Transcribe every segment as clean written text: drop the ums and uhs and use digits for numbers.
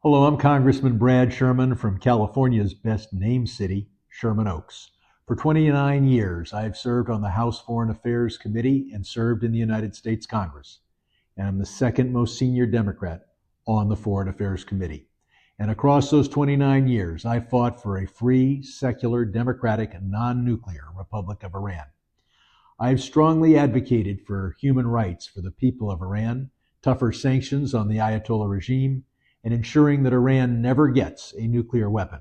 Hello, I'm Congressman Brad Sherman from California's best named city, Sherman Oaks. For 29 years, I've served on the House Foreign Affairs Committee and served in the United States Congress. And I'm the second most senior Democrat on the Foreign Affairs Committee. And across those 29 years, I fought for a free, secular, democratic, and non-nuclear Republic of Iran. I've strongly advocated for human rights for the people of Iran, tougher sanctions on the Ayatollah regime, and ensuring that Iran never gets a nuclear weapon.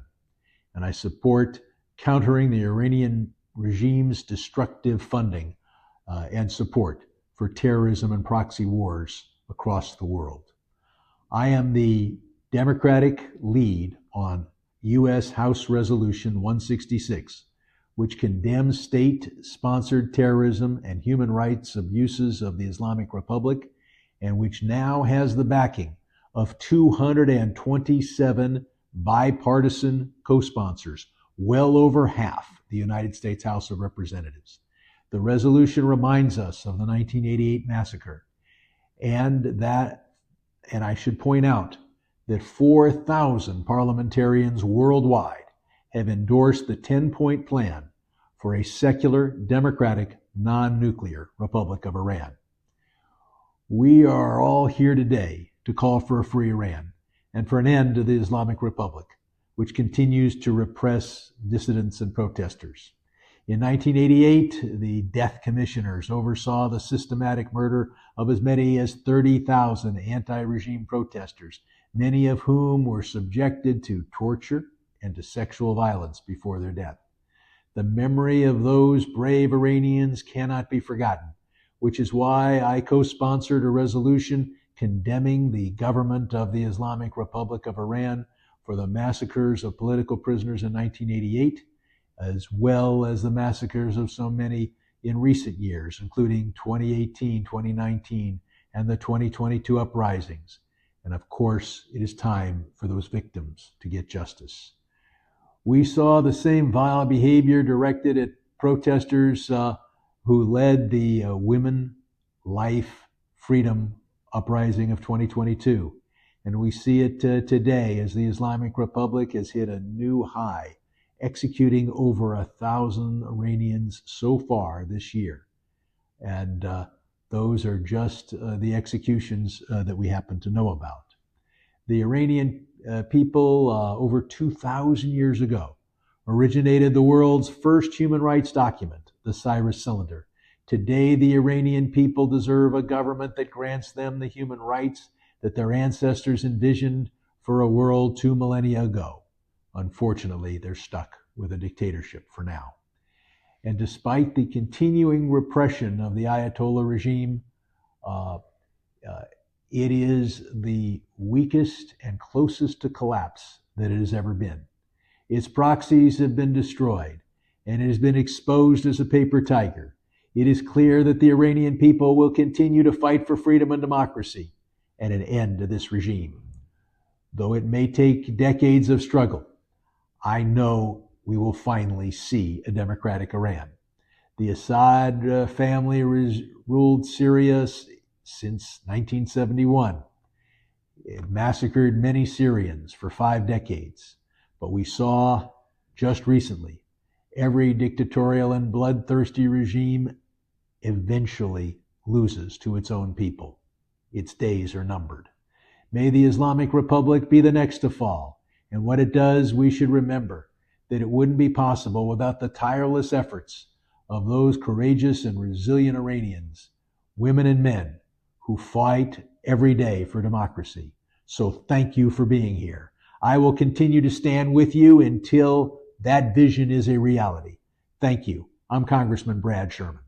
And I support countering the Iranian regime's destructive funding and support for terrorism and proxy wars across the world. I am the Democratic lead on U.S. House Resolution 166, which condemns state-sponsored terrorism and human rights abuses of the Islamic Republic, and which now has the backing of 227 bipartisan co-sponsors, well over half the United States House of Representatives. The resolution reminds us of the 1988 massacre, and I should point out that 4,000 parliamentarians worldwide have endorsed the 10-point plan for a secular, democratic, non-nuclear Republic of Iran. We are all here today to call for a free Iran and for an end to the Islamic Republic, which continues to repress dissidents and protesters. In 1988, the Death Commissioners oversaw the systematic murder of as many as 30,000 anti-regime protesters, many of whom were subjected to torture and to sexual violence before their death. The memory of those brave Iranians cannot be forgotten, which is why I co-sponsored a resolution condemning the government of the Islamic Republic of Iran for the massacres of political prisoners in 1988, as well as the massacres of so many in recent years, including 2018, 2019, and the 2022 uprisings. And of course, it is time for those victims to get justice. We saw the same vile behavior directed at protesters who led the Women, Life, Freedom uprising of 2022. And we see it today as the Islamic Republic has hit a new high, executing over 1,000 Iranians so far this year. And those are just the executions that we happen to know about. The Iranian people over 2,000 years ago originated the world's first human rights document, the Cyrus Cylinder. Today, the Iranian people deserve a government that grants them the human rights that their ancestors envisioned for a world 2 millennia ago. Unfortunately, they're stuck with a dictatorship for now. And despite the continuing repression of the Ayatollah regime, it is the weakest and closest to collapse that it has ever been. Its proxies have been destroyed, and it has been exposed as a paper tiger. It is clear that the Iranian people will continue to fight for freedom and democracy and an end to this regime. Though it may take decades of struggle, I know we will finally see a democratic Iran. The Assad family ruled Syria since 1971. It massacred many Syrians for 5 decades. But we saw just recently every dictatorial and bloodthirsty regime eventually loses to its own people. Its days are numbered. May the Islamic Republic be the next to fall. And when it does, we should remember that it wouldn't be possible without the tireless efforts of those courageous and resilient Iranians, women and men, who fight every day for democracy. So thank you for being here. I will continue to stand with you until that vision is a reality. Thank you. I'm Congressman Brad Sherman.